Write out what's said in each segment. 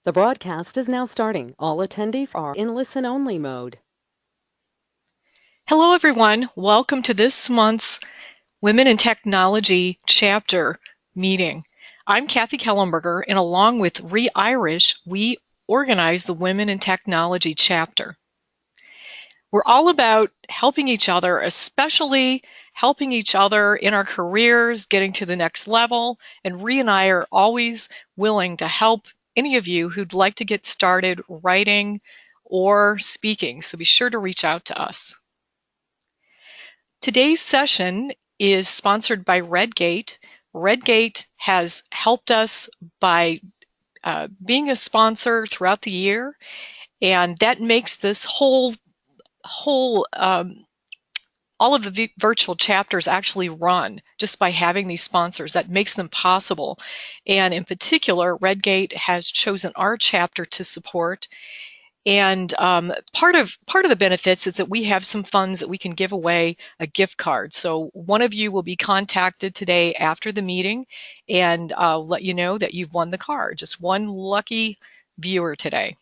The broadcast is now starting. All attendees are in listen-only mode. Hello, everyone. Welcome to this month's Women in Technology chapter meeting. I'm Kathy Kellenberger, and along with Re-Irish, we organize the Women in Technology chapter. We're all about helping each other, especially helping each other in our careers, getting to the next level, and Re and I are always willing to help any of you who'd like to get started writing or speaking, so be sure to reach out to us. Today's session is sponsored by Redgate. Redgate has helped us by being a sponsor throughout the year, and that makes this whole all of the virtual chapters actually run just by having these sponsors. That makes them possible. And in particular, Redgate has chosen our chapter to support. And part of the benefits is that we have some funds that we can give away a gift card. So one of you will be contacted today after the meeting, and I'll let you know that you've won the card. Just one lucky viewer today.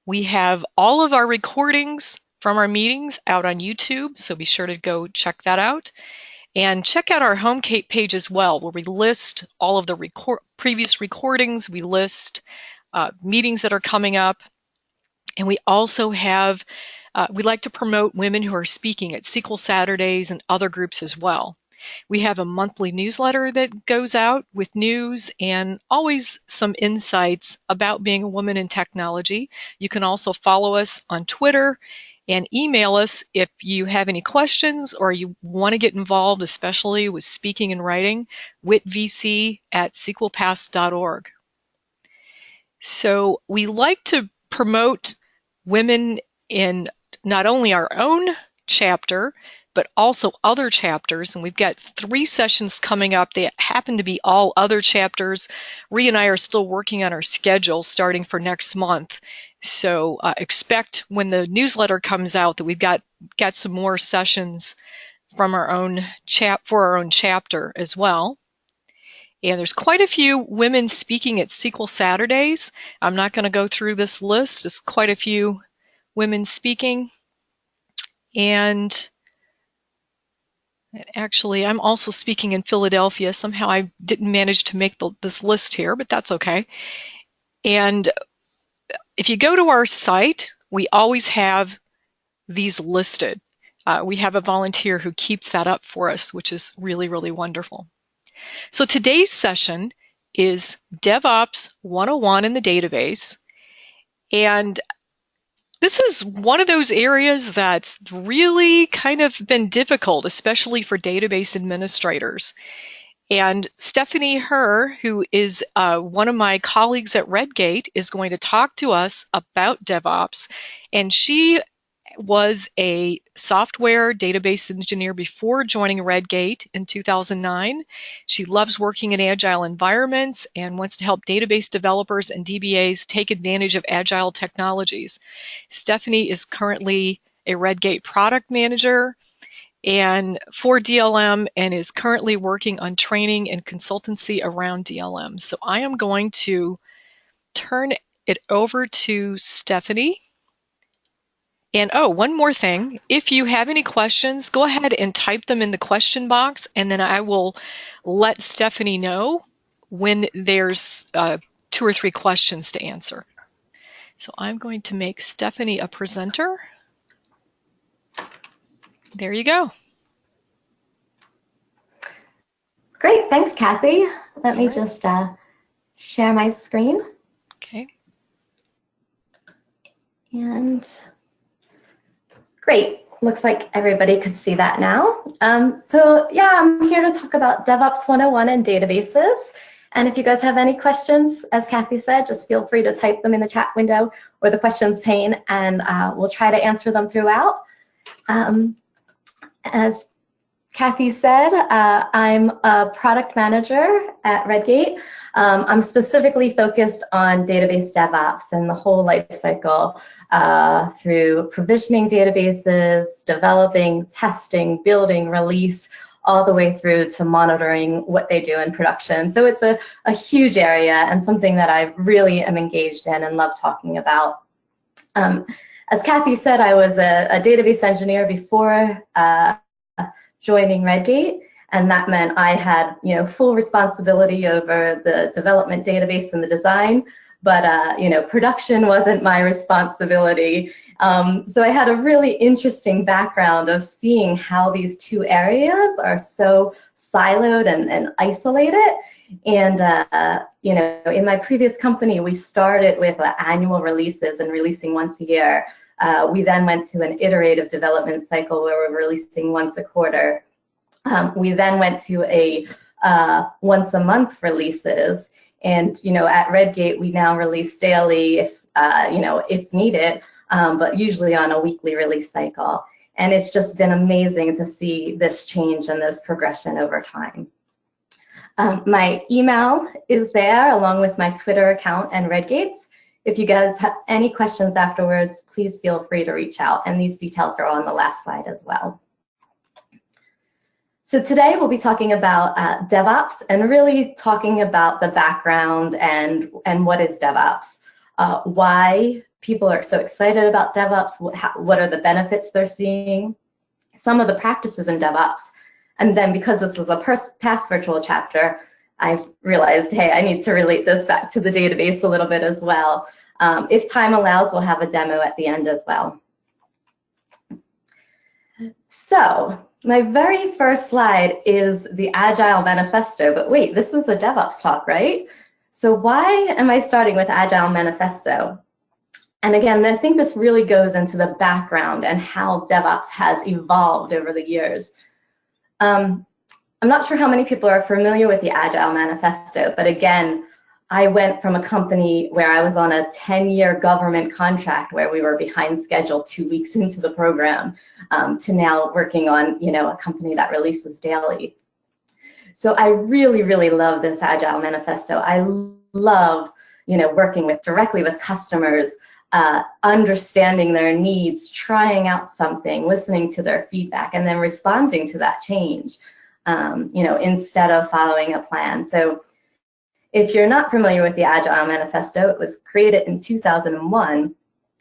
We have all of our recordings from our meetings out on YouTube, so be sure to go check that out. And check out our home page as well, where we list all of the previous recordings. We list meetings that are coming up. And we also have, we like to promote women who are speaking at SQL Saturdays and other groups as well. We have a monthly newsletter that goes out with news and always some insights about being a woman in technology. You can also follow us on Twitter and email us if you have any questions or you want to get involved, especially with speaking and writing, witvc@sqlpass.org. So we like to promote women in not only our own chapter, but also other chapters. And we've got 3 sessions coming up. They happen to be all other chapters. Ree and I are still working on our schedule starting for next month. So expect when the newsletter comes out that we've got some more sessions from our own for our own chapter as well. And there's quite a few women speaking at SQL Saturdays. I'm not going to go through this list. There's quite a few women speaking. And actually, I'm also speaking in Philadelphia. Somehow I didn't manage to make this list here, but that's okay. And if you go to our site, we always have these listed. We have a volunteer who keeps that up for us, which is really, really wonderful. So today's session is DevOps 101 in the database. And this is one of those areas that's really kind of been difficult, especially for database administrators. And Stephanie Herr, who is one of my colleagues at Redgate, is going to talk to us about DevOps. And she was a software database engineer before joining Redgate in 2009. She loves working in Agile environments and wants to help database developers and DBAs take advantage of Agile technologies. Stephanie is currently a Redgate product manager and for DLM and is currently working on training and consultancy around DLM. So I am going to turn it over to Stephanie. And oh, one more thing, if you have any questions, go ahead and type them in the question box, and then I will let Stephanie know when there's 2 or 3 questions to answer. So I'm going to make Stephanie a presenter. There you go. Great, thanks, Kathy. Let me just share my screen. Okay. And great, looks like everybody could see that now. So yeah, I'm here to talk about DevOps 101 and databases. And if you guys have any questions, as Kathy said, just feel free to type them in the chat window or the questions pane, and we'll try to answer them throughout. As Kathy said, I'm a product manager at Redgate. I'm specifically focused on database DevOps and the whole life cycle through provisioning databases, developing, testing, building, release, all the way through to monitoring what they do in production. So it's a huge area and something that I really am engaged in and love talking about. As Kathy said, I was a database engineer before joining Redgate, and that meant I had full responsibility over the development database and the design, but production wasn't my responsibility. So I had a really interesting background of seeing how these two areas are so siloed and isolated. And in my previous company, we started with annual releases and releasing once a year. We then went to an iterative development cycle where we're releasing once a quarter. We then went to a once a month releases. And at Redgate, we now release daily if needed, but usually on a weekly release cycle. And it's just been amazing to see this change and this progression over time. My email is there along with my Twitter account and Redgate's. If you guys have any questions afterwards, please feel free to reach out. And these details are on the last slide as well. So today we'll be talking about DevOps and really talking about the background and what is DevOps, why people are so excited about DevOps, what are the benefits they're seeing, some of the practices in DevOps. And then because this was a past virtual chapter, I've realized, hey, I need to relate this back to the database a little bit as well. If time allows, we'll have a demo at the end as well. So my very first slide is the Agile Manifesto, but wait, this is a DevOps talk, right? So why am I starting with Agile Manifesto? And again, I think this really goes into the background and how DevOps has evolved over the years. I'm not sure how many people are familiar with the Agile Manifesto, but again, I went from a company where I was on a 10-year government contract where we were behind schedule 2 weeks into the program to now working on a company that releases daily. So I really, really love this Agile Manifesto. I love working directly with customers, understanding their needs, trying out something, listening to their feedback, and then responding to that change, instead of following a plan. So if you're not familiar with the Agile Manifesto, it was created in 2001,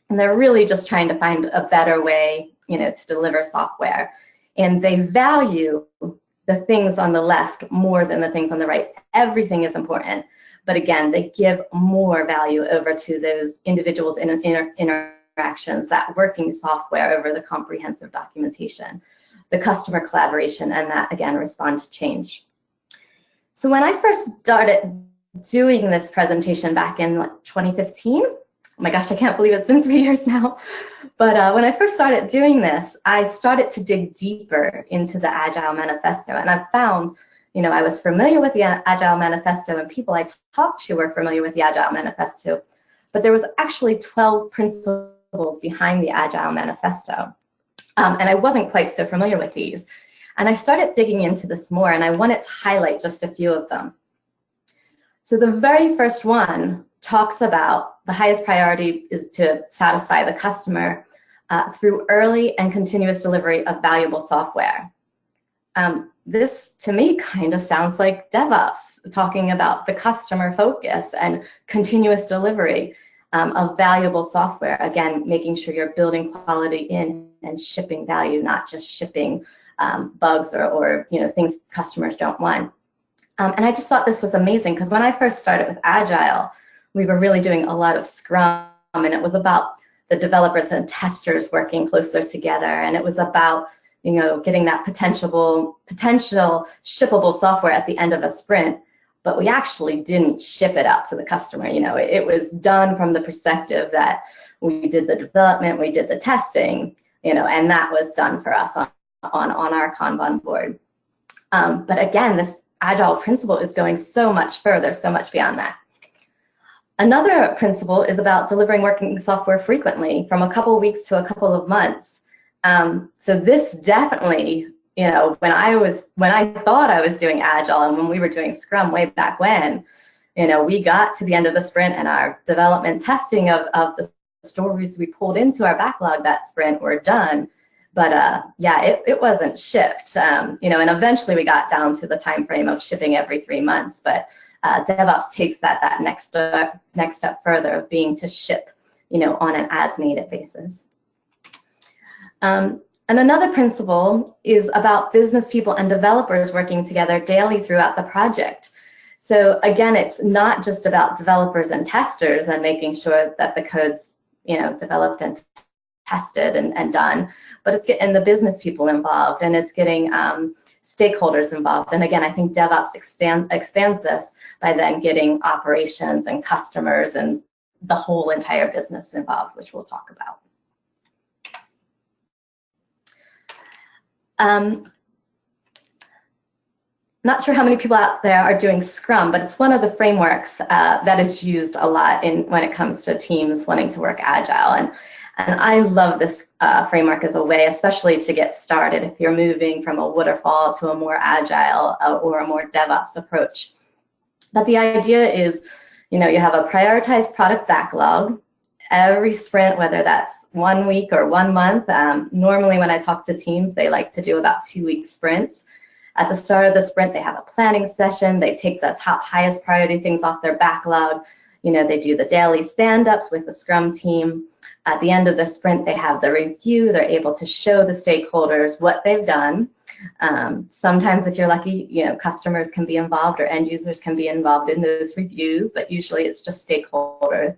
and they're really just trying to find a better way, to deliver software. And they value the things on the left more than the things on the right. Everything is important. But again, they give more value over to those individuals in interactions, that working software over the comprehensive documentation, the customer collaboration, and that, again, respond to change. So when I first started doing this presentation back in 2015, oh my gosh, I can't believe it's been 3 years now. But when I first started doing this, I started to dig deeper into the Agile Manifesto. And I found, I was familiar with the Agile Manifesto and people I talked to were familiar with the Agile Manifesto. But there was actually 12 principles behind the Agile Manifesto. And I wasn't quite so familiar with these. And I started digging into this more, and I wanted to highlight just a few of them. So the very first one talks about the highest priority is to satisfy the customer through early and continuous delivery of valuable software. This, to me, kind of sounds like DevOps, talking about the customer focus and continuous delivery of valuable software. Again, making sure you're building quality in and shipping value, not just shipping bugs or things customers don't want. And I just thought this was amazing because when I first started with Agile, we were really doing a lot of Scrum, and it was about the developers and testers working closer together, and it was about getting that potential shippable software at the end of a sprint. But we actually didn't ship it out to the customer. It was done from the perspective that we did the development, we did the testing, and that was done for us on our Kanban board. But again, this Agile principle is going so much further, so much beyond that. Another principle is about delivering working software frequently, from a couple of weeks to a couple of months. So this definitely, when I thought I was doing Agile and when we were doing Scrum way back when, we got to the end of the sprint and our development testing of the stories we pulled into our backlog that sprint were done. But yeah, it wasn't shipped, you know, and eventually we got down to the time frame of shipping every 3 months. But DevOps takes that next step further of being to ship, you know, on an as-needed basis. And another principle is about business people and developers working together daily throughout the project. So again, it's not just about developers and testers and making sure that the code's, you know, developed and tested and done, but it's getting the business people involved, and it's getting stakeholders involved. And again, I think DevOps expands this by then getting operations and customers and the whole entire business involved, which we'll talk about. Not sure how many people out there are doing Scrum, but it's one of the frameworks that is used a lot when it comes to teams wanting to work Agile. And I love this framework as a way, especially to get started if you're moving from a waterfall to a more Agile or a more DevOps approach. But the idea is, you know, you have a prioritized product backlog. Every sprint, whether that's 1 week or 1 month, normally when I talk to teams, they like to do about 2-week sprints. At the start of the sprint, they have a planning session. They take the top highest priority things off their backlog. You know, they do the daily stand-ups with the Scrum team. At the end of the sprint, they have the review. They're able to show the stakeholders what they've done. Sometimes, if you're lucky, you know, customers can be involved or end users can be involved in those reviews, but usually it's just stakeholders.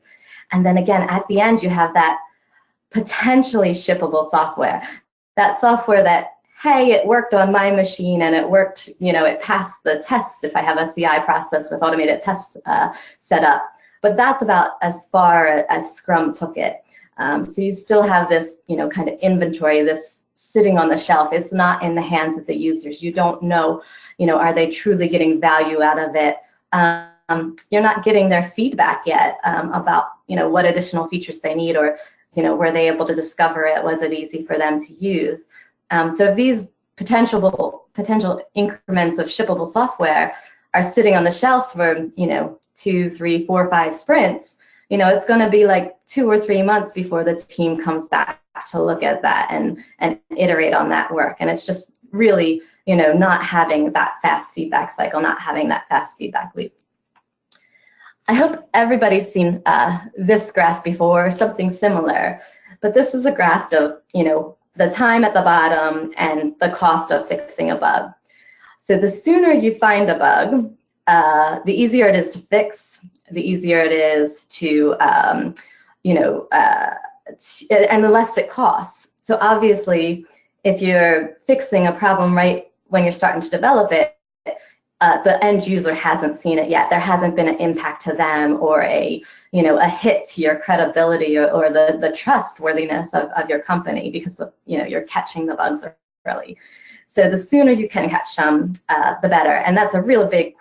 And then again, at the end, you have that potentially shippable software. That software that, hey, it worked on my machine and it worked, you know, it passed the tests if I have a CI process with automated tests set up. But that's about as far as Scrum took it. So you still have this, you know, kind of inventory, this sitting on the shelf. It's not in the hands of the users. You don't know, you know, are they truly getting value out of it? You're not getting their feedback yet about, you know, what additional features they need, or, you know, were they able to discover it? Was it easy for them to use? So if these potential increments of shippable software are sitting on the shelves for, you know, 2, 3, 4, 5 sprints, you know, it's going to be like 2 or 3 months before the team comes back to look at that and iterate on that work. And it's just really, you know, not having that fast feedback cycle, not having that fast feedback loop. I hope everybody's seen this graph before, or something similar, but this is a graph of, you know, the time at the bottom and the cost of fixing a bug. So the sooner you find a bug, the easier it is to fix, the easier it is to, you know, and the less it costs. So obviously, if you're fixing a problem right when you're starting to develop it, the end user hasn't seen it yet. There hasn't been an impact to them, or a, you know, a hit to your credibility, or the trustworthiness of your company, because you know, you're catching the bugs early. So the sooner you can catch them, the better. And that's a real big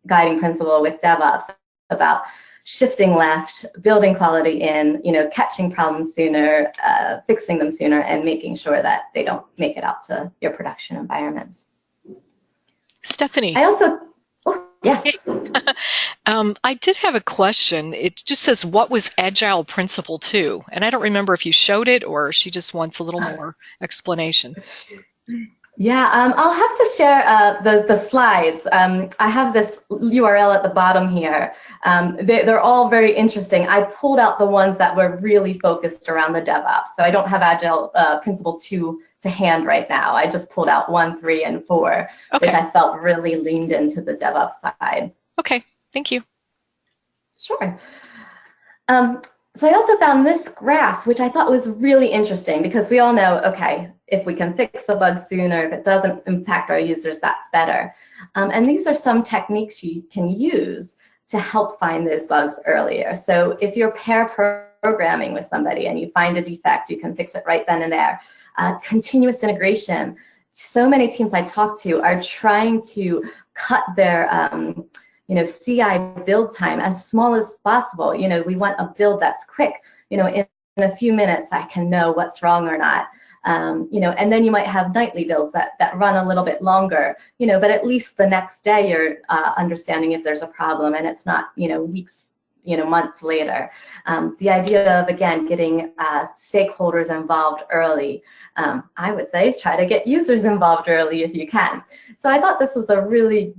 guiding principle with DevOps about shifting left, building quality in, you know, catching problems sooner, fixing them sooner, and making sure that they don't make it out to your production environments. Stephanie. I also, oh, yes. I did have a question. It just says, what was Agile Principle 2? And I don't remember if you showed it or she just wants a little more explanation. Yeah, I'll have to share the slides. I have this URL at the bottom here. They're all very interesting. I pulled out the ones that were really focused around the DevOps. So I don't have Agile Principle 2 to hand right now. I just pulled out 1, 3, and 4, okay, which I felt really leaned into the DevOps side. Okay, thank you. Sure. So I also found this graph, which I thought was really interesting, because we all know, okay, if we can fix a bug sooner, if it doesn't impact our users, that's better. And these are some techniques you can use to help find those bugs earlier. So if you're pair programming with somebody and you find a defect, you can fix it right then and there. Continuous integration. So many teams I talk to are trying to cut their you know, CI build time as small as possible. You know, we want a build that's quick. You know, in a few minutes, I can know what's wrong or not. You know, and then you might have nightly builds that run a little bit longer. You know, but at least the next day you're understanding if there's a problem, and it's not, you know, weeks months later. The idea of, again, getting stakeholders involved early. I would say try to get users involved early if you can. So I thought this was a really,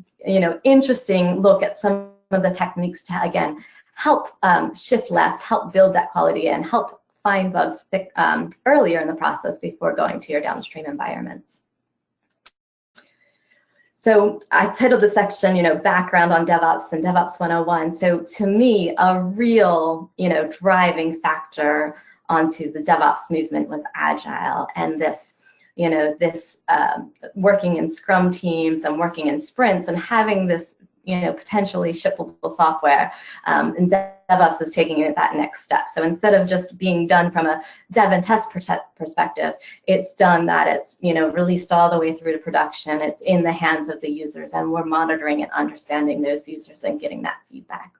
interesting look at some of the techniques to, again, help shift left, help build that quality, and help find bugs earlier in the process before going to your downstream environments. So I titled the section, background on DevOps and DevOps 101. So to me, a real, driving factor onto the DevOps movement was Agile, and this, working in Scrum teams and working in sprints and having this, potentially shippable software. And DevOps is taking it that next step. So instead of just being done from a dev and test perspective, it's done that it's, released all the way through to production. It's in the hands of the users, and we're monitoring and understanding those users and getting that feedback.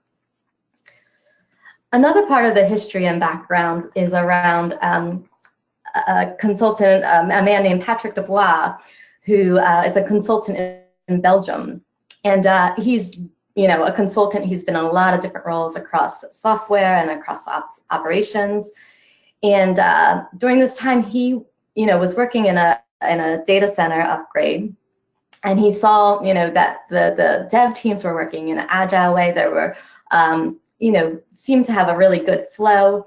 Another part of the history and background is around a consultant, a man named Patrick Dubois, who is a consultant in Belgium. And he's, a consultant. He's been in a lot of different roles across software and across operations. And during this time, he, was working in a data center upgrade. And he saw, that the dev teams were working in an agile way. There were, seemed to have a really good flow.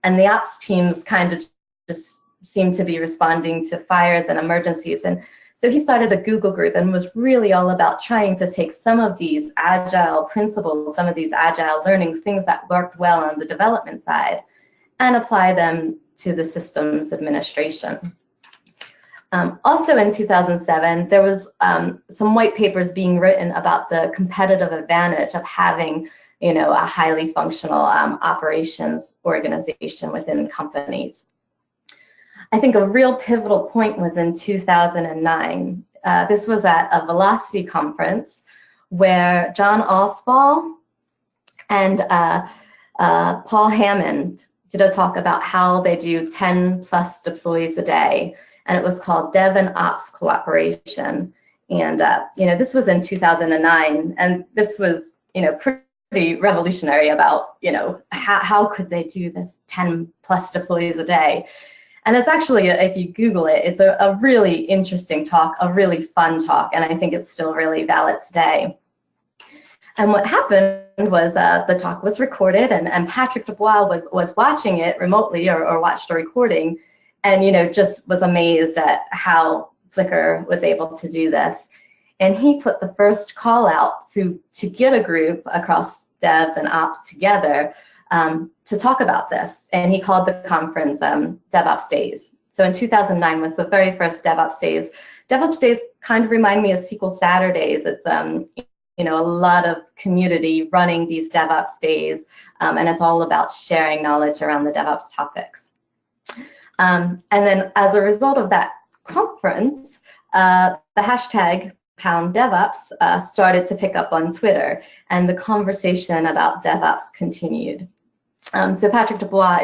And the ops teams kind of just seemed to be responding to fires and emergencies. And so he started a Google group and was really all about trying to take some of these agile principles, some of these agile learnings, things that worked well on the development side, and apply them to the systems administration. Also in 2007, there was some white papers being written about the competitive advantage of having, a highly functional operations organization within companies. I think a real pivotal point was in 2009. This was at a Velocity conference where John Allspaw and Paul Hammond did a talk about how they do 10+ deploys a day, and it was called Dev and Ops Cooperation. And this was in 2009, and this was pretty revolutionary about how could they do this 10+ deploys a day. And it's actually, if you Google it, it's a really interesting talk, a really fun talk, and I think it's still really valid today. And what happened was the talk was recorded, and Patrick Dubois was watching it remotely or watched the recording, and just was amazed at how Flickr was able to do this. And he put the first call out to get a group across devs and ops together to talk about this, and he called the conference DevOps Days. So in 2009 was the very first DevOps Days. DevOps Days kind of remind me of SQL Saturdays. It's a lot of community running these DevOps Days, and it's all about sharing knowledge around the DevOps topics. And then as a result of that conference, the hashtag #DevOps started to pick up on Twitter, and the conversation about DevOps continued. So Patrick Dubois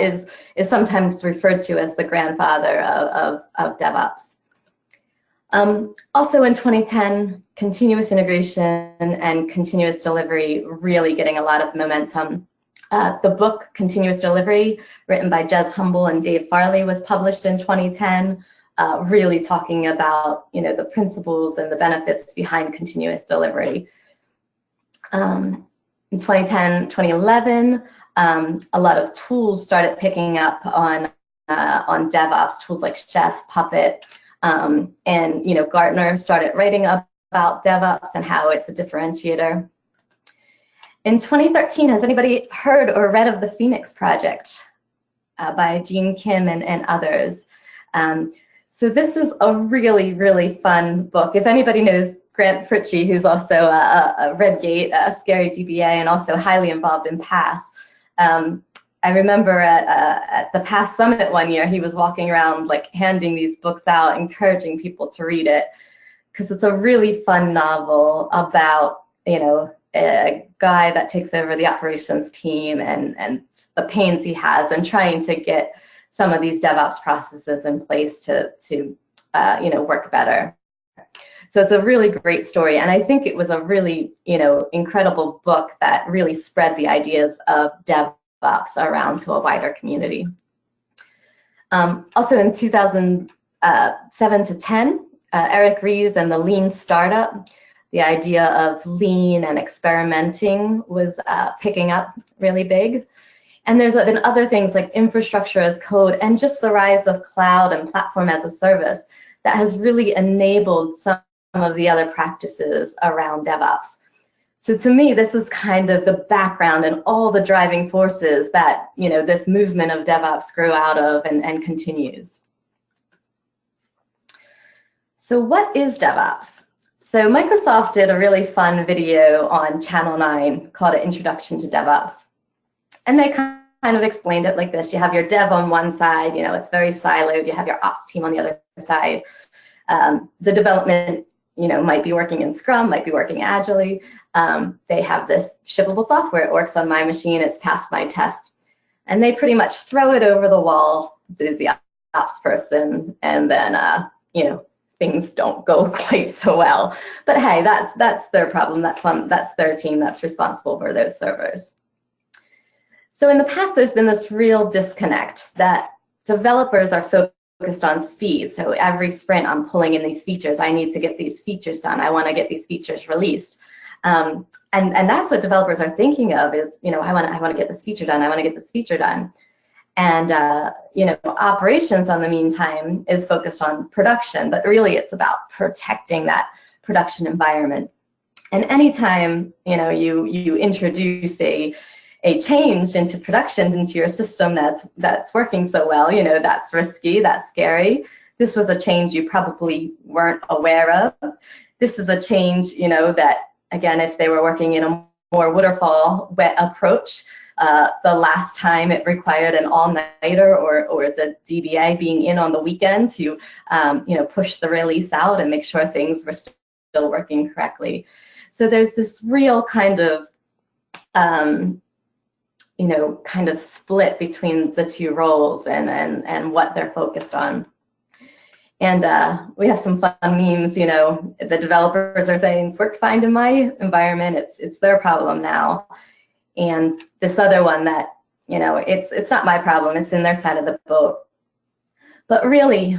is sometimes referred to as the grandfather of DevOps. Also in 2010, continuous integration and continuous delivery really getting a lot of momentum. The book Continuous Delivery, written by Jez Humble and Dave Farley, was published in 2010, really talking about the principles and the benefits behind continuous delivery. In 2010, 2011, a lot of tools started picking up on DevOps, tools like Chef, Puppet, and Gartner started writing about DevOps and how it's a differentiator. In 2013, has anybody heard or read of the Phoenix Project by Gene Kim and others? So this is a really, really fun book. If anybody knows Grant Fritchie, who's also a Redgate, a Scary DBA, and also highly involved in PASS, I remember at the PASS Summit one year, he was walking around like handing these books out, encouraging people to read it, because it's a really fun novel about, a guy that takes over the operations team and the pains he has and trying to get some of these DevOps processes in place to work better. So it's a really great story, and I think it was a really, incredible book that really spread the ideas of DevOps around to a wider community. Also in 2007 to 10, Eric Ries and the Lean Startup, the idea of lean and experimenting was picking up really big. And there's been other things like infrastructure as code and just the rise of cloud and platform as a service that has really enabled some of the other practices around DevOps. So to me, this is kind of the background and all the driving forces that this movement of DevOps grew out of and continues. So what is DevOps? So Microsoft did a really fun video on Channel 9 called Introduction to DevOps. And they kind of explained it like this. You have your dev on one side, it's very siloed. You have your ops team on the other side. The development, might be working in Scrum, might be working agilely. They have this shippable software. It works on my machine. It's passed my test. And they pretty much throw it over the wall to the ops person. And then, things don't go quite so well. But hey, that's their problem. That's their team that's responsible for those servers. So in the past, there's been this real disconnect that developers are focused on speed. So every sprint, I'm pulling in these features. I need to get these features done. I want to get these features released. And that's what developers are thinking of is, I want to get this feature done. I want to get this feature done. And, operations on the meantime is focused on production, but really it's about protecting that production environment. And anytime, you introduce a change into production, into your system that's working so well, that's risky, that's scary. This was a change you probably weren't aware of. This is a change, that, again, if they were working in a more waterfall wet approach, the last time it required an all-nighter or the DBA being in on the weekend to, push the release out and make sure things were still working correctly. So there's this real kind of, split between the two roles and what they're focused on. And we have some fun memes, the developers are saying it's worked fine in my environment, it's their problem now. And this other one that, it's not my problem, it's in their side of the boat. But really,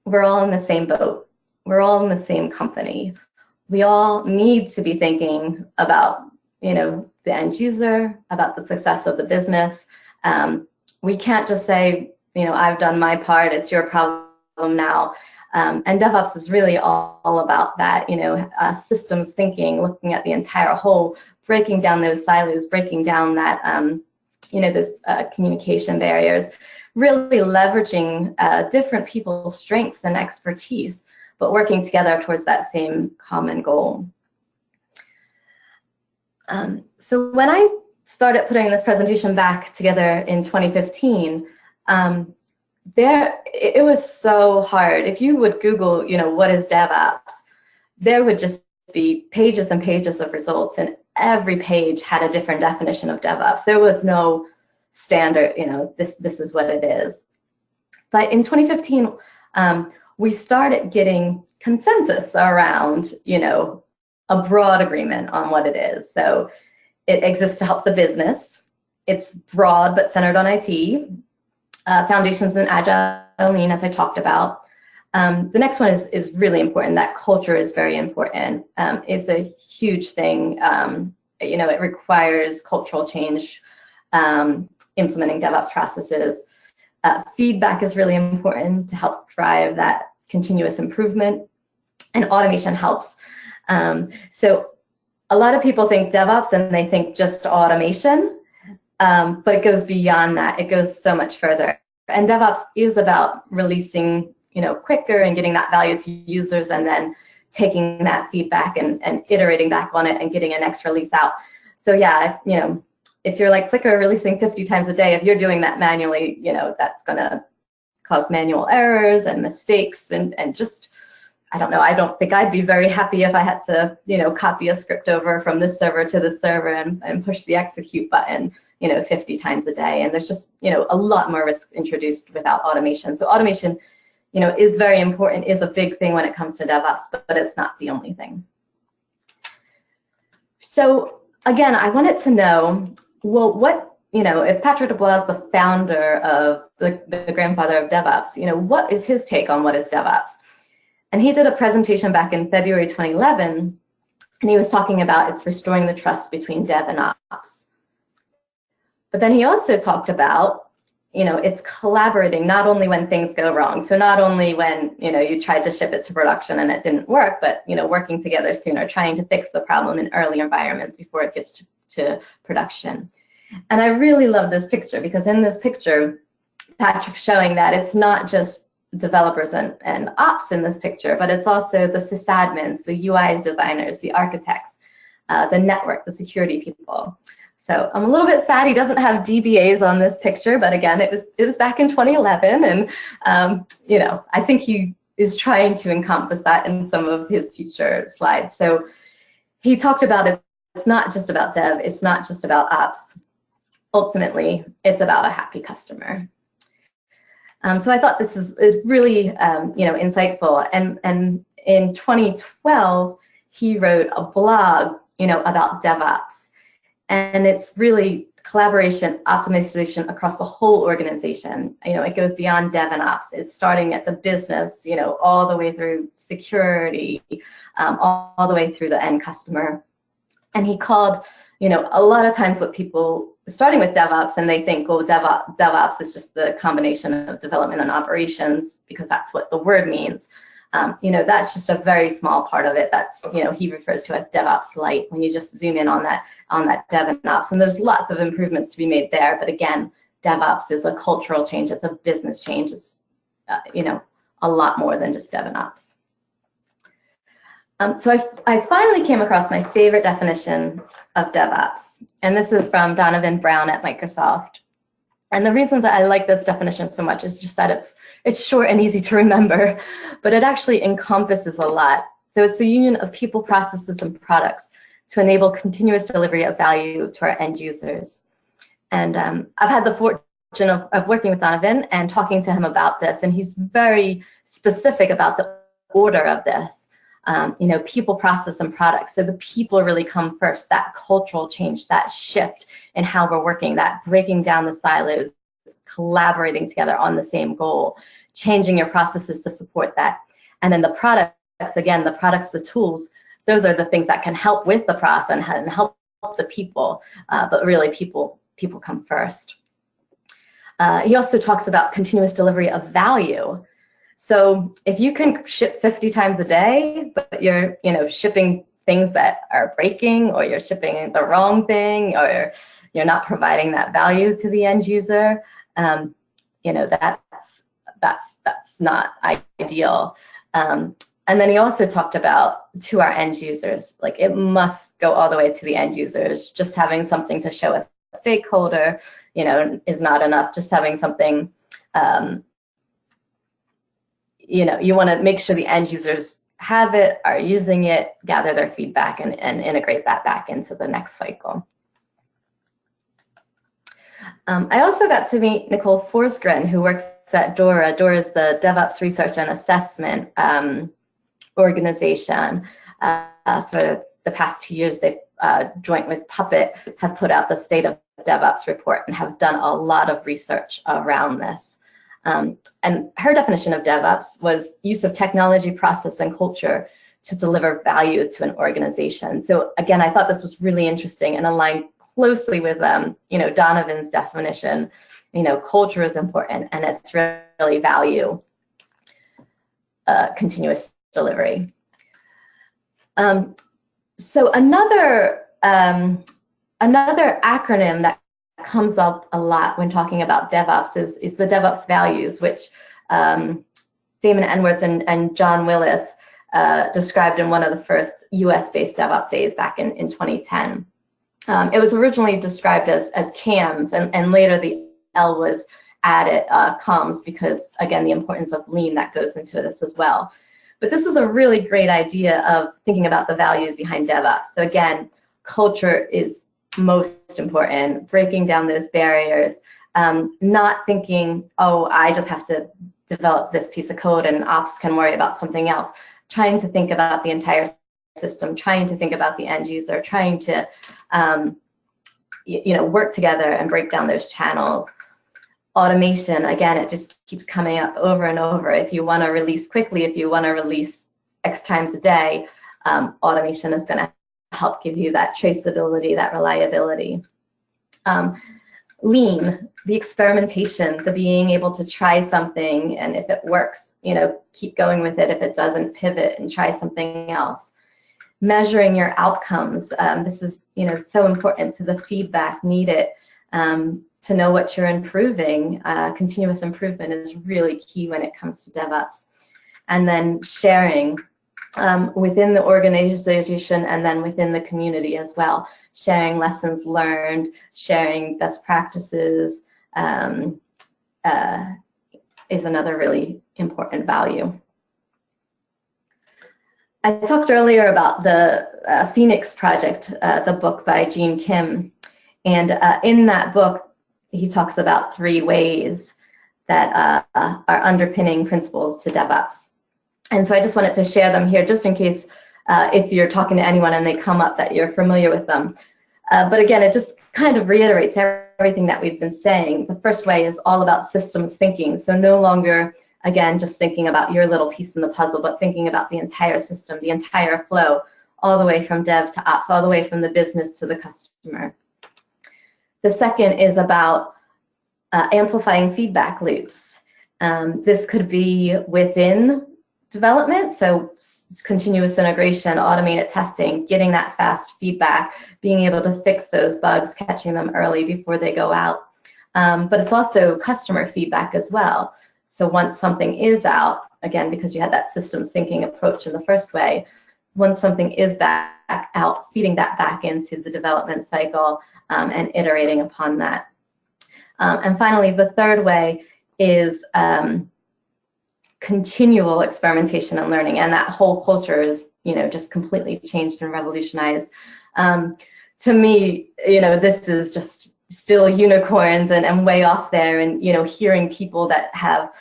we're all in the same boat. We're all in the same company. We all need to be thinking about, the end user, about the success of the business. We can't just say, I've done my part, it's your problem now. And DevOps is really all about that, systems thinking, looking at the entire whole, breaking down those silos, breaking down that, this communication barriers, really leveraging different people's strengths and expertise, but working together towards that same common goal. So when I started putting this presentation back together in 2015, it was so hard. If you would Google, what is DevOps, there would just be pages and pages of results, and every page had a different definition of DevOps. There was no standard, this is what it is. But in 2015, we started getting consensus around, a broad agreement on what it is. So it exists to help the business. It's broad but centered on IT. Foundations in Agile Lean, as I talked about. The next one is really important. That culture is very important. It's a huge thing. It requires cultural change, implementing DevOps processes. Feedback is really important to help drive that continuous improvement, and automation helps. So a lot of people think DevOps and they think just automation, but it goes beyond that. It goes so much further. And DevOps is about releasing, quicker and getting that value to users, and then taking that feedback and iterating back on it and getting a next release out. So yeah, if you're like Flickr releasing 50 times a day, if you're doing that manually, that's gonna cause manual errors and mistakes and just, I don't know, I don't think I'd be very happy if I had to, copy a script over from this server to this server and push the execute button, 50 times a day. And there's just, a lot more risks introduced without automation. So automation is very important, is a big thing when it comes to DevOps, but it's not the only thing. So again, I wanted to know, well, what, if Patrick DeBois is the founder of the grandfather of DevOps, what is his take on what is DevOps? And he did a presentation back in February 2011, and he was talking about it's restoring the trust between dev and ops. But then he also talked about, it's collaborating not only when things go wrong. So not only when, you tried to ship it to production and it didn't work, but, working together sooner, trying to fix the problem in early environments before it gets to production. And I really love this picture, because in this picture, Patrick's showing that it's not just developers and ops in this picture, but it's also the sysadmins, the UI designers, the architects, the network, the security people. So I'm a little bit sad he doesn't have DBAs on this picture, but again, it was back in 2011, and I think he is trying to encompass that in some of his future slides. So he talked about it's not just about dev, it's not just about ops. Ultimately, it's about a happy customer. So I thought this is really insightful. And in 2012, he wrote a blog about DevOps. And it's really collaboration, optimization across the whole organization. It goes beyond dev and ops. It's starting at the business, all the way through security, all the way through the end customer. And he called, a lot of times what people, starting with DevOps, and they think, well, DevOps is just the combination of development and operations, because that's what the word means. That's just a very small part of it. That's, he refers to as DevOps Lite, when you just zoom in on that dev and ops. And there's lots of improvements to be made there. But again, DevOps is a cultural change. It's a business change. It's, a lot more than just dev and ops. So I finally came across my favorite definition of DevOps. And this is from Donovan Brown at Microsoft. And the reason that I like this definition so much is just that it's short and easy to remember, but it actually encompasses a lot. So it's the union of people, processes, and products to enable continuous delivery of value to our end users. And I've had the fortune of working with Donovan and talking to him about this, and he's very specific about the order of this. People, process, and products. So the people really come first, that cultural change, that shift in how we're working, that breaking down the silos, collaborating together on the same goal, changing your processes to support that. And then the products, again, the products, the tools, those are the things that can help with the process and help the people, but really people come first. He also talks about continuous delivery of value. So if you can ship 50 times a day, but you're shipping things that are breaking, or you're shipping the wrong thing, or you're not providing that value to the end user, that's not ideal. And then he also talked about to our end users, like it must go all the way to the end users. Just having something to show a stakeholder, is not enough. Just having something. You want to make sure the end users have it, are using it, gather their feedback, and integrate that back into the next cycle. I also got to meet Nicole Forsgren, who works at DORA. DORA is the DevOps Research and Assessment organization. For the past 2 years, they've, joint with Puppet, have put out the State of DevOps report and have done a lot of research around this. And her definition of DevOps was use of technology, process, and culture to deliver value to an organization. So again, I thought this was really interesting and aligned closely with Donovan's definition. Culture is important, and it's really value, continuous delivery. So another acronym that comes up a lot when talking about DevOps is the DevOps values, which Damon Enwerts and John Willis described in one of the first US-based DevOps days back in 2010. It was originally described as CAMS, and later the L was added, COMS, because again, the importance of lean that goes into this as well. But this is a really great idea of thinking about the values behind DevOps. So again, culture is most important, breaking down those barriers, not thinking, oh, I just have to develop this piece of code and ops can worry about something else. Trying to think about the entire system, trying to think about the end user, trying to work together and break down those channels. Automation, again, it just keeps coming up over and over. If you want to release quickly, if you want to release X times a day, automation is going to help give you that traceability, that reliability. Lean, the experimentation, the being able to try something, and if it works, keep going with it. If it doesn't, pivot and try something else. Measuring your outcomes. This is, so important to the feedback needed to know what you're improving. Continuous improvement is really key when it comes to DevOps. And then sharing within the organization and then within the community as well. Sharing lessons learned, sharing best practices is another really important value. I talked earlier about the Phoenix Project, the book by Gene Kim. And in that book, he talks about 3 ways that are underpinning principles to DevOps. And so I just wanted to share them here just in case if you're talking to anyone and they come up that you're familiar with them. But again, it just kind of reiterates everything that we've been saying. The first way is all about systems thinking. So no longer, again, just thinking about your little piece in the puzzle, but thinking about the entire system, the entire flow, all the way from devs to ops, all the way from the business to the customer. The second is about amplifying feedback loops. This could be within development, so continuous integration, automated testing, getting that fast feedback, being able to fix those bugs, catching them early before they go out. But it's also customer feedback as well. So once something is out, again, because you had that systems thinking approach in the first way, once something is back out, feeding that back into the development cycle and iterating upon that. And finally, the third way is continual experimentation and learning, and that whole culture is, just completely changed and revolutionized. To me, this is just still unicorns and way off there, and hearing people that have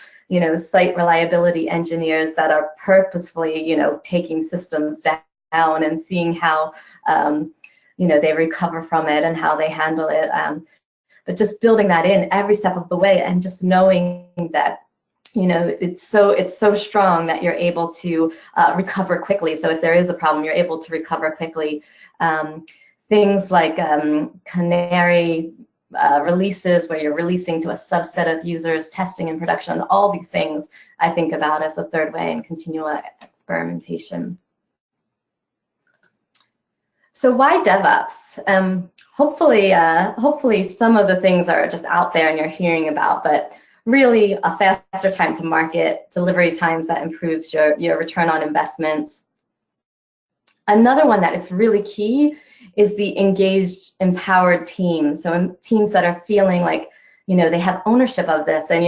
site reliability engineers that are purposefully taking systems down and seeing how they recover from it and how they handle it, but just building that in every step of the way and just knowing that it's so strong that you're able to recover quickly. So if there is a problem, you're able to recover quickly. Things like canary releases, where you're releasing to a subset of users, testing in production, all these things I think about as the third way, and continual experimentation. So why DevOps? Hopefully some of the things are just out there and you're hearing about, but really a faster time to market, delivery times that improves your return on investments. Another one that is really key is the engaged, empowered teams. So teams that are feeling like, they have ownership of this, and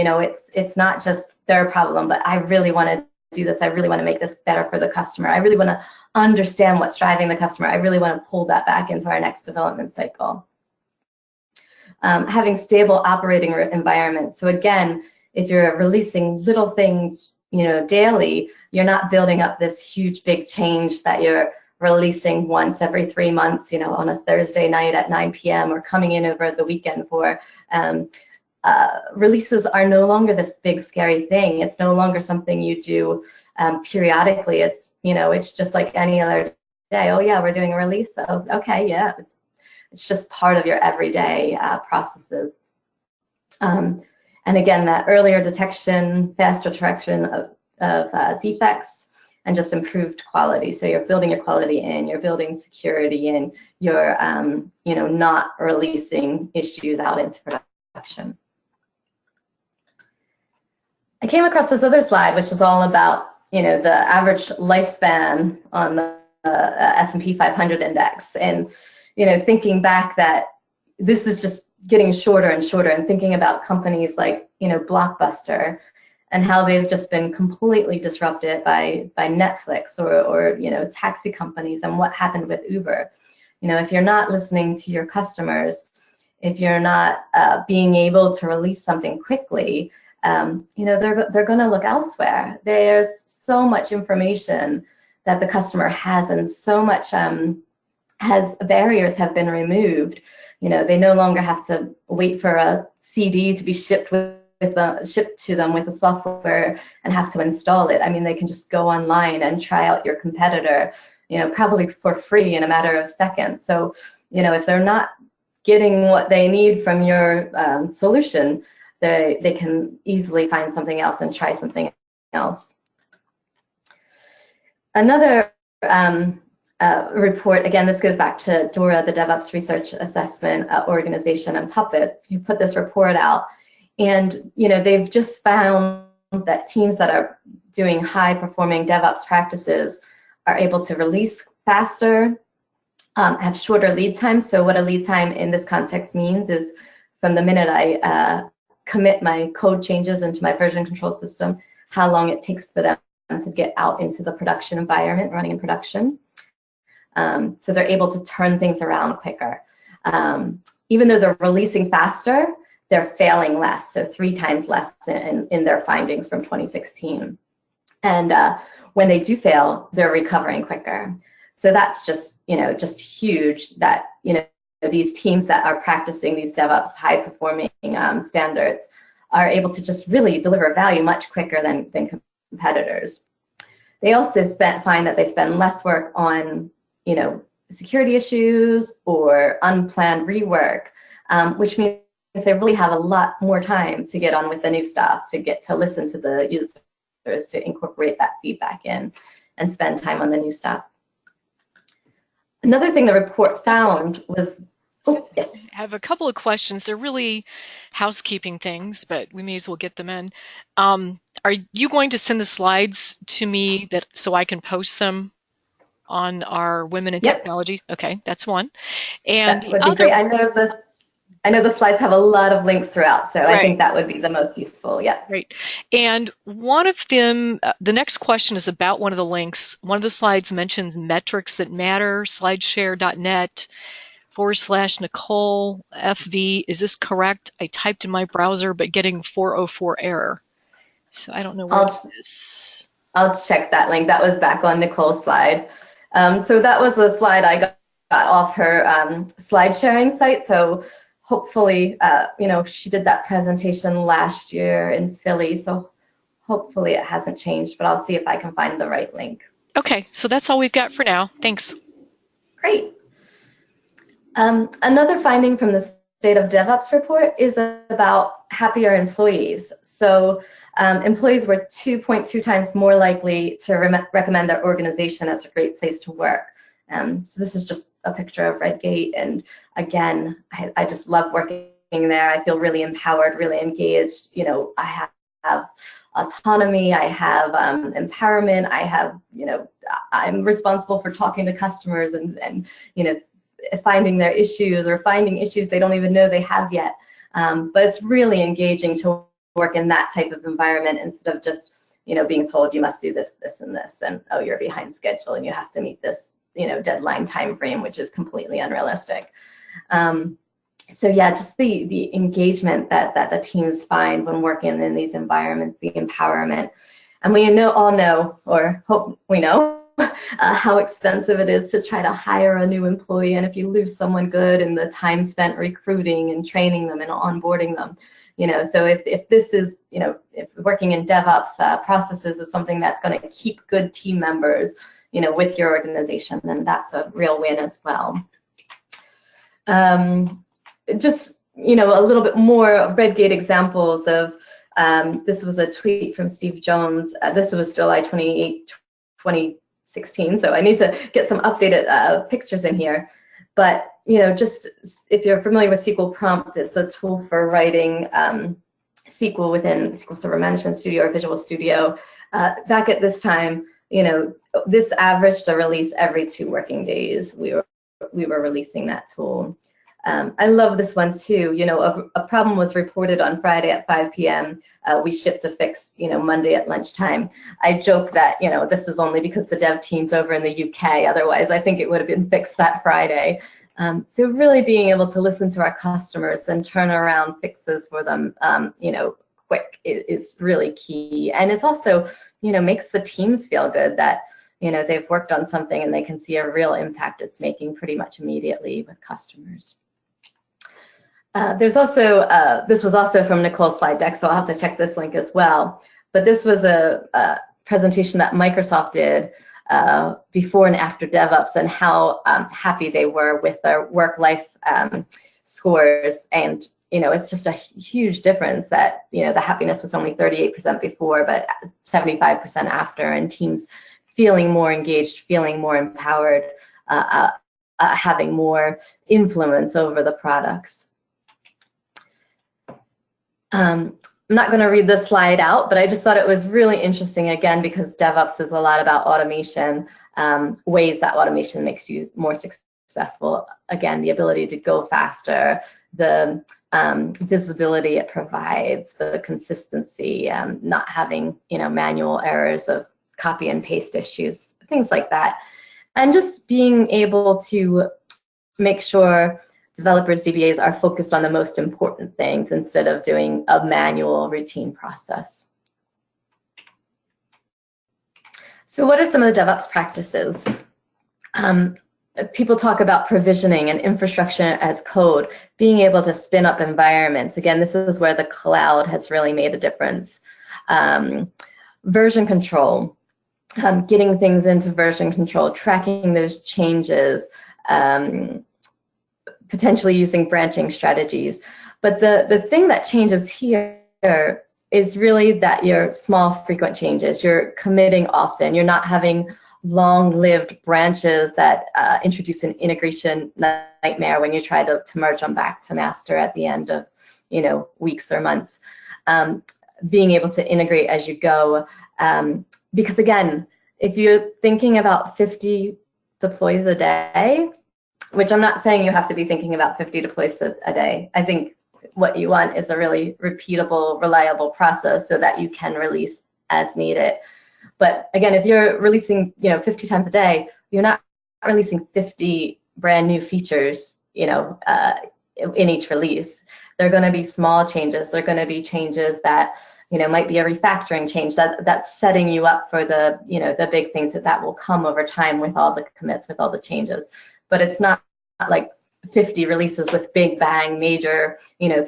it's not just their problem, but I really want to do this. I really want to make this better for the customer. I really want to understand what's driving the customer. I really want to pull that back into our next development cycle. Having stable operating environments. So again, if you're releasing little things, daily, you're not building up this huge big change that you're releasing once every 3 months, on a Thursday night at 9 p.m. or coming in over the weekend for. Releases are no longer this big scary thing. It's no longer something you do periodically. It's it's just like any other day. Oh yeah, we're doing a release. Oh, okay, yeah, it's just part of your everyday processes. And again, that earlier detection, faster detection of defects, and just improved quality. So you're building your quality in, you're building security in, you're not releasing issues out into production. I came across this other slide, which is all about the average lifespan on the S&P 500 index, and thinking back that this is just getting shorter and shorter, and thinking about companies like Blockbuster and how they've just been completely disrupted by Netflix or taxi companies, and what happened with Uber. If you're not listening to your customers, if you're not being able to release something quickly, they're going to look elsewhere. There's so much information that the customer has, and so much barriers have been removed. They no longer have to wait for a CD to be shipped to them with the software and have to install it. I mean, they can just go online and try out your competitor, probably for free in a matter of seconds. So, if they're not getting what they need from your solution, they can easily find something else and try something else. Another report, again, this goes back to DORA, the DevOps Research Assessment Organization, and Puppet, who put this report out. And they've just found that teams that are doing high-performing DevOps practices are able to release faster, have shorter lead times. So what a lead time in this context means is from the minute I commit my code changes into my version control system, how long it takes for them to get out into the production environment, running in production. So they're able to turn things around quicker. Even though they're releasing faster, they're failing less, so 3 times less in their findings from 2016. And when they do fail, they're recovering quicker. So that's just huge that, these teams that are practicing these DevOps high-performing standards are able to just really deliver value much quicker than competitors. They also find that they spend less work on, security issues or unplanned rework, which means they really have a lot more time to get on with the new stuff, to get to listen to the users, to incorporate that feedback in and spend time on the new stuff. Another thing the report found was, yes. I have a couple of questions. They're really housekeeping things, but we may as well get them in. Are you going to send the slides to me so I can post them on our Women in Technology? Okay, that's one. And that would be great. I know the slides have a lot of links throughout, so right. I think that would be the most useful. Yeah. Great. And one of them, the next question is about one of the links. One of the slides mentions metrics that matter, slideshare.net /Nicole FV. Is this correct? I typed in my browser, but getting 404 error. So I don't know where it is. I'll check that link. That was back on Nicole's slide. So that was the slide I got off her slide sharing site. So hopefully, she did that presentation last year in Philly. So hopefully it hasn't changed, but I'll see if I can find the right link. Okay, so that's all we've got for now. Thanks. Great. Another finding from the State of DevOps report is about happier employees. So employees were 2.2 times more likely to recommend their organization as a great place to work. So this is just a picture of Redgate, and again, I just love working there. I feel really empowered, really engaged. I have autonomy, I have empowerment, I have, I'm responsible for talking to customers and finding their issues or finding issues they don't even know they have yet. But it's really engaging to work in that type of environment instead of just, being told you must do this, this, and this, and oh, you're behind schedule and you have to meet this, deadline time frame, which is completely unrealistic. So yeah, just the engagement that the teams find when working in these environments, the empowerment, and we all know, or hope we know, how expensive it is to try to hire a new employee, and if you lose someone good and the time spent recruiting and training them and onboarding them, so if this is, if working in DevOps processes is something that's going to keep good team members, with your organization, then that's a real win as well. Just, a little bit more Redgate examples of, this was a tweet from Steve Jones. This was July 28, 2016, so I need to get some updated pictures in here. But, just if you're familiar with SQL Prompt, it's a tool for writing SQL within SQL Server Management Studio or Visual Studio. Back at this time, this averaged a release every 2 working days. We were releasing that tool. I love this one too. A problem was reported on Friday at 5 p.m. We shipped a fix, Monday at lunchtime. I joke that, this is only because the dev team's over in the UK. Otherwise, I think it would have been fixed that Friday. So really being able to listen to our customers and turn around fixes for them, quick is really key. And it's also, makes the teams feel good that, they've worked on something and they can see a real impact it's making pretty much immediately with customers. There's also, this was also from Nicole's slide deck, so I'll have to check this link as well. But this was a presentation that Microsoft did before and after DevOps, and how happy they were with their work-life scores. And it's just a huge difference that the happiness was only 38% before, but 75% after, and teams feeling more engaged, feeling more empowered, having more influence over the products. I'm not going to read this slide out, but I just thought it was really interesting, again, because DevOps is a lot about automation, ways that automation makes you more successful. Again, the ability to go faster, the visibility it provides, the consistency, not having manual errors of copy and paste issues, things like that. And just being able to make sure developers, DBAs, are focused on the most important things instead of doing a manual routine process. So what are some of the DevOps practices? People talk about provisioning and infrastructure as code, being able to spin up environments. Again, this is where the cloud has really made a difference. Version control, getting things into version control, tracking those changes, potentially using branching strategies. But the thing that changes here is really that your small, frequent changes. You're committing often. You're not having long-lived branches that introduce an integration nightmare when you try to merge them back to master at the end of weeks or months. Being able to integrate as you go. Because again, if you're thinking about 50 deploys a day, which I'm not saying you have to be thinking about 50 deploys a day. I think what you want is a really repeatable, reliable process so that you can release as needed. But again, if you're releasing 50 times a day, you're not releasing 50 brand new features in each release. They're going to be small changes. They're going to be changes that might be a refactoring change that's setting you up for the the big things that will come over time with all the commits, with all the changes. But it's not like 50 releases with big bang major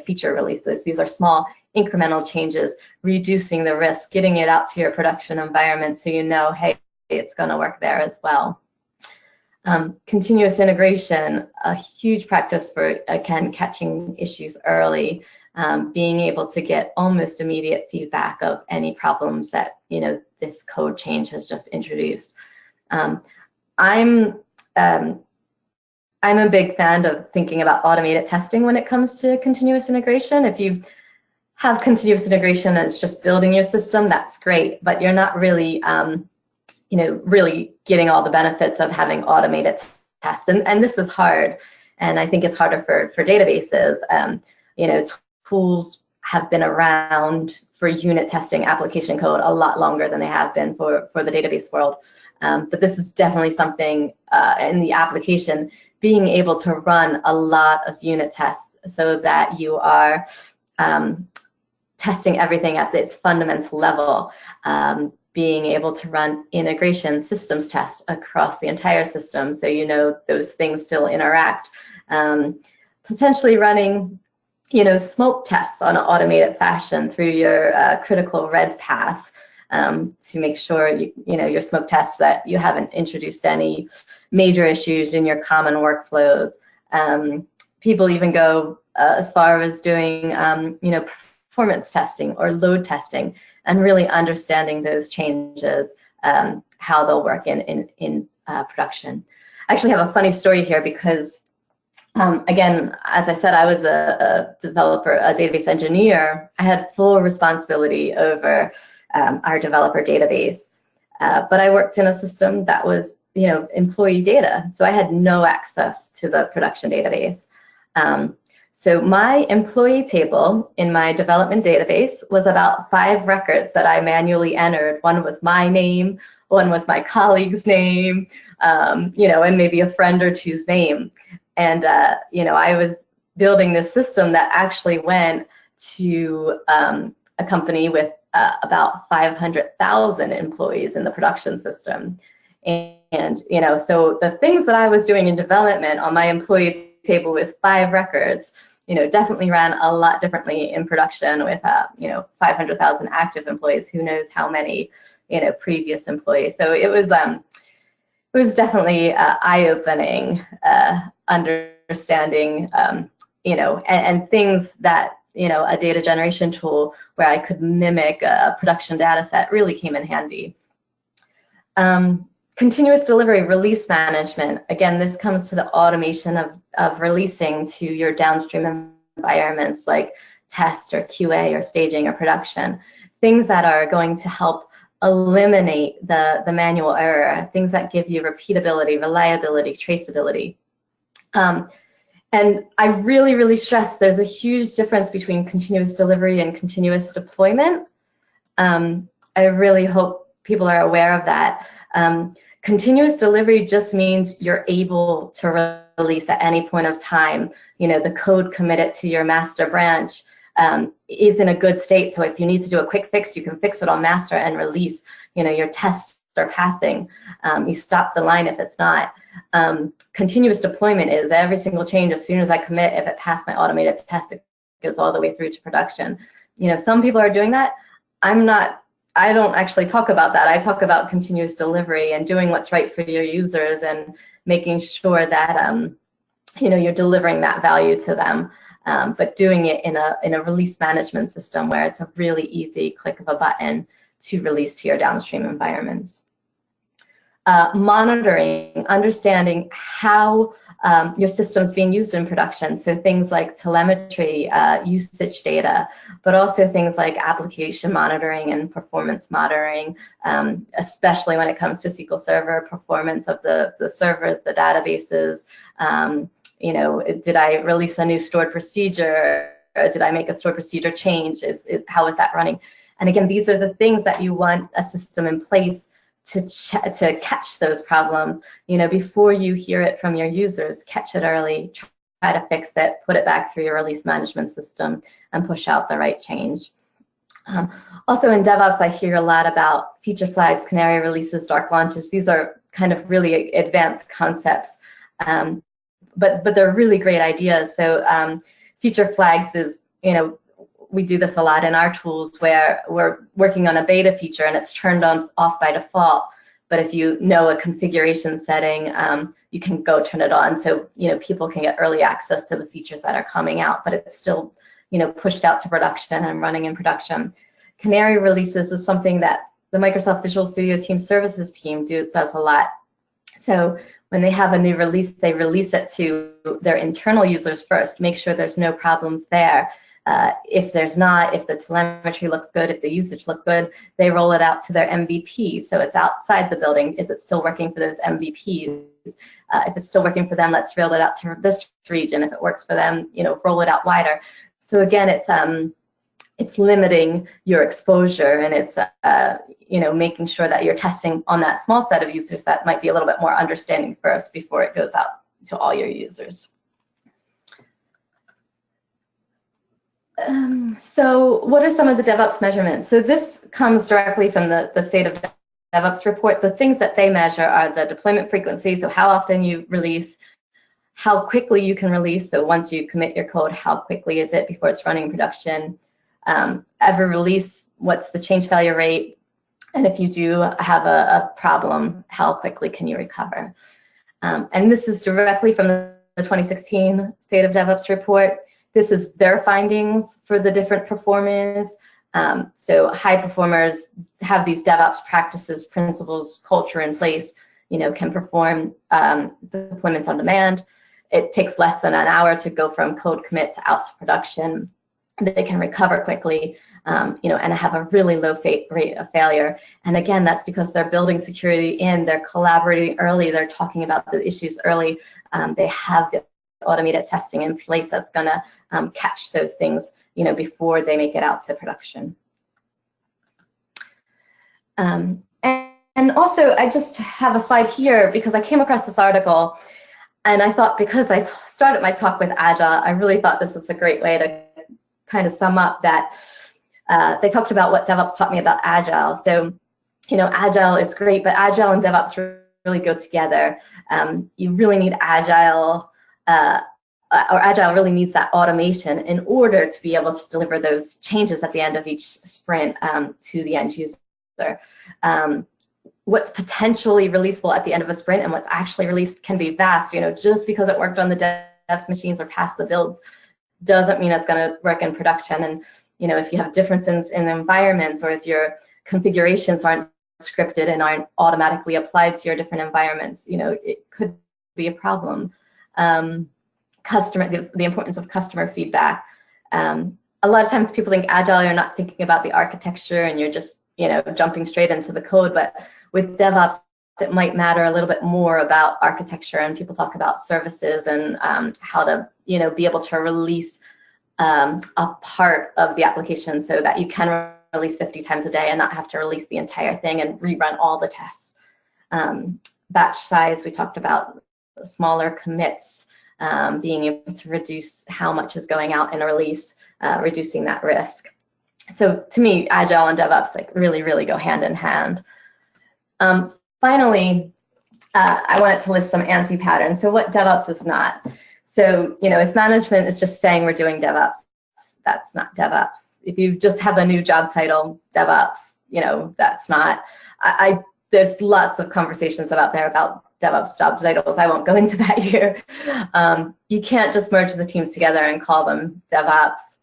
feature releases. These are small incremental changes, reducing the risk, getting it out to your production environment so hey, it's going to work there as well. Continuous integration, a huge practice for, again, catching issues early, being able to get almost immediate feedback of any problems that this code change has just introduced. I'm a big fan of thinking about automated testing when it comes to continuous integration. If you have continuous integration and it's just building your system, that's great, but you're not really really getting all the benefits of having automated tests. And this is hard, and I think it's harder for databases. Tools have been around for unit testing application code a lot longer than they have been for the database world. But this is definitely something in the application, being able to run a lot of unit tests so that you are testing everything at its fundamental level, being able to run integration systems tests across the entire system so those things still interact, potentially running smoke tests on an automated fashion through your critical red path to make sure your smoke tests that you haven't introduced any major issues in your common workflows. People even go as far as doing performance testing or load testing, and really understanding those changes, how they'll work in production. I actually have a funny story here because again, as I said, I was a developer, a database engineer. I had full responsibility over our developer database, but I worked in a system that was, employee data, so I had no access to the production database. So my employee table in my development database was about 5 records that I manually entered. One was my name, one was my colleague's name, and maybe a friend or two's name. And I was building this system that actually went to a company with about 500,000 employees in the production system. And so the things that I was doing in development on my employee table with 5 records, definitely ran a lot differently in production with 500,000 active employees. Who knows how many previous employees? So it was definitely eye-opening, understanding and things that a data generation tool where I could mimic a production data set really came in handy. Continuous delivery, release management. Again, this comes to the automation of releasing to your downstream environments like test or QA or staging or production. Things that are going to help eliminate the manual error, things that give you repeatability, reliability, traceability. And I really, really stress there's a huge difference between continuous delivery and continuous deployment. I really hope people are aware of that. Continuous delivery just means you're able to release at any point of time. The code committed to your master branch is in a good state, so if you need to do a quick fix, you can fix it on master and release. Your tests are passing. You stop the line if it's not. Continuous deployment is every single change, as soon as I commit, if it passed my automated test, it goes all the way through to production. Some people are doing that. I don't actually talk about that. I talk about continuous delivery and doing what's right for your users and making sure that you're delivering that value to them, but doing it in a release management system where it's a really easy click of a button to release to your downstream environments. Monitoring, understanding how your system's being used in production. So things like telemetry, usage data, but also things like application monitoring and performance monitoring, especially when it comes to SQL Server, performance of the servers, the databases. Did I release a new stored procedure? Or did I make a stored procedure change? How is that running? And again, these are the things that you want a system in place to catch those problems, before you hear it from your users. Catch it early, try to fix it, put it back through your release management system, and push out the right change. Also in DevOps, I hear a lot about feature flags, canary releases, dark launches. These are kind of really advanced concepts, but they're really great ideas. So feature flags is, we do this a lot in our tools where we're working on a beta feature and it's turned off by default. But if you know a configuration setting, you can go turn it on. So, people can get early access to the features that are coming out, but it's still, pushed out to production and running in production. Canary releases is something that the Microsoft Visual Studio Team Services team does a lot. So when they have a new release, they release it to their internal users first, make sure there's no problems there. If there's not, if the telemetry looks good, if the usage looks good, they roll it out to their MVP. So it's outside the building. Is it still working for those MVPs? If it's still working for them, let's roll it out to this region. If it works for them, roll it out wider. So again, it's limiting your exposure, and it's making sure that you're testing on that small set of users that might be a little bit more understanding first before it goes out to all your users. So what are some of the DevOps measurements? So this comes directly from the State of DevOps report. The things that they measure are the deployment frequency, so how often you release, how quickly you can release, so once you commit your code, how quickly is it before it's running in production, every release, what's the change failure rate, and if you do have a problem, how quickly can you recover? And this is directly from the 2016 State of DevOps report. This is their findings for the different performers. So high performers have these DevOps practices, principles, culture in place, can perform deployments on demand. It takes less than an hour to go from code commit to out to production. They can recover quickly, and have a really low rate of failure. And again, that's because they're building security in, they're collaborating early, they're talking about the issues early. They have the automated testing in place that's going to catch those things, before they make it out to production. And also, I just have a slide here because I came across this article, and I thought, because I started my talk with Agile, I really thought this was a great way to kind of sum up that they talked about what DevOps taught me about Agile. So, Agile is great, but Agile and DevOps really go together. You really need Agile, or Agile really needs that automation in order to be able to deliver those changes at the end of each sprint to the end user. What's potentially releasable at the end of a sprint and what's actually released can be vast. Just because it worked on the devs machines or passed the builds doesn't mean it's going to work in production. And if you have differences in environments, or if your configurations aren't scripted and aren't automatically applied to your different environments, it could be a problem. The importance of customer feedback. A lot of times people think Agile, you're not thinking about the architecture and you're just jumping straight into the code, but with DevOps, it might matter a little bit more about architecture, and people talk about services and how to be able to release a part of the application so that you can release 50 times a day and not have to release the entire thing and rerun all the tests. Batch size, we talked about smaller commits, being able to reduce how much is going out in a release, reducing that risk. So to me, Agile and DevOps really, really go hand in hand. Finally, I wanted to list some anti-patterns. So what DevOps is not. So, if management is just saying we're doing DevOps, that's not DevOps. If you just have a new job title, DevOps, that's not. There's lots of conversations about DevOps job titles. I won't go into that here. You can't just merge the teams together and call them DevOps.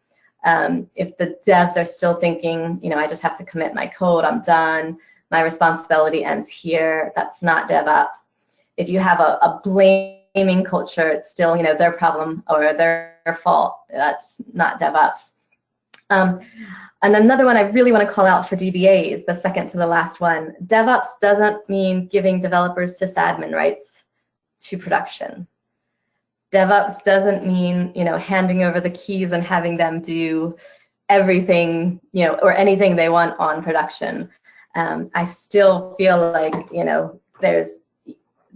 If the devs are still thinking, I just have to commit my code, I'm done, my responsibility ends here, that's not DevOps. If you have a blaming culture, it's still, their problem or their fault, that's not DevOps. And another one I really want to call out for DBAs, the second to the last one, DevOps doesn't mean giving developers sysadmin rights to production. DevOps doesn't mean, handing over the keys and having them do everything, or anything they want on production. I still feel like, there's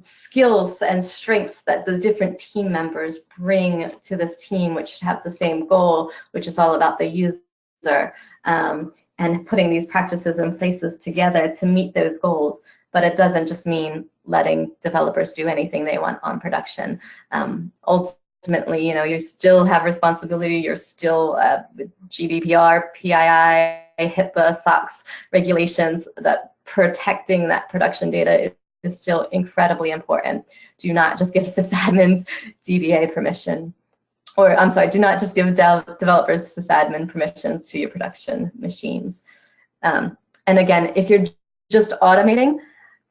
skills and strengths that the different team members bring to this team, which have the same goal, which is all about the user, and putting these practices and places together to meet those goals. But it doesn't just mean letting developers do anything they want on production. Ultimately, you still have responsibility. You're still GDPR, PII, HIPAA, SOX regulations, that protecting that production data is still incredibly important. Do not just give sysadmins DBA permission. Or, I'm sorry, do not just give developers sysadmin permissions to your production machines. And again, if you're just automating,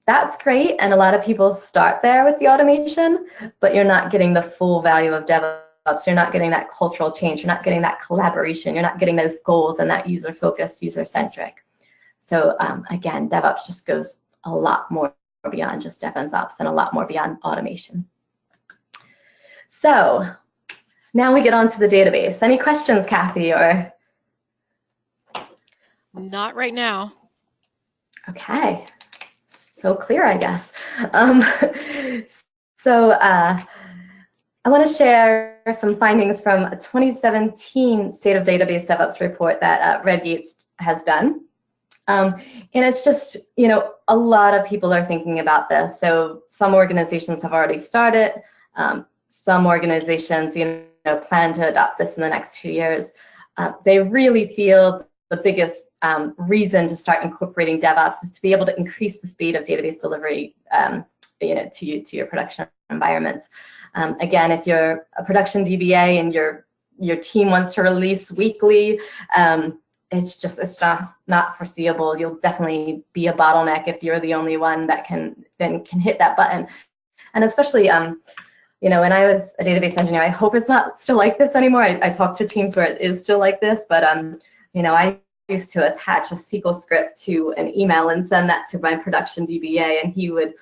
that's great, and a lot of people start there with the automation, but you're not getting the full value of DevOps. You're not getting that cultural change. You're not getting that collaboration. You're not getting those goals and that user-focused, user-centric. So again, DevOps just goes a lot more beyond just DevOps and a lot more beyond automation. So now we get on to the database. Any questions, Kathy? Or not right now. Okay. So clear, I guess. I want to share some findings from a 2017 State of Database DevOps report that Red Gates has done. And it's just, a lot of people are thinking about this. So some organizations have already started. Some organizations, plan to adopt this in the next 2 years. They really feel the biggest reason to start incorporating DevOps is to be able to increase the speed of database delivery, to your production environments. Again, if you're a production DBA and your team wants to release weekly, it's just not foreseeable. You'll definitely be a bottleneck if you're the only one that can hit that button. And especially, when I was a database engineer, I hope it's not still like this anymore. I talk to teams where it is still like this, but I used to attach a SQL script to an email and send that to my production DBA, and he would,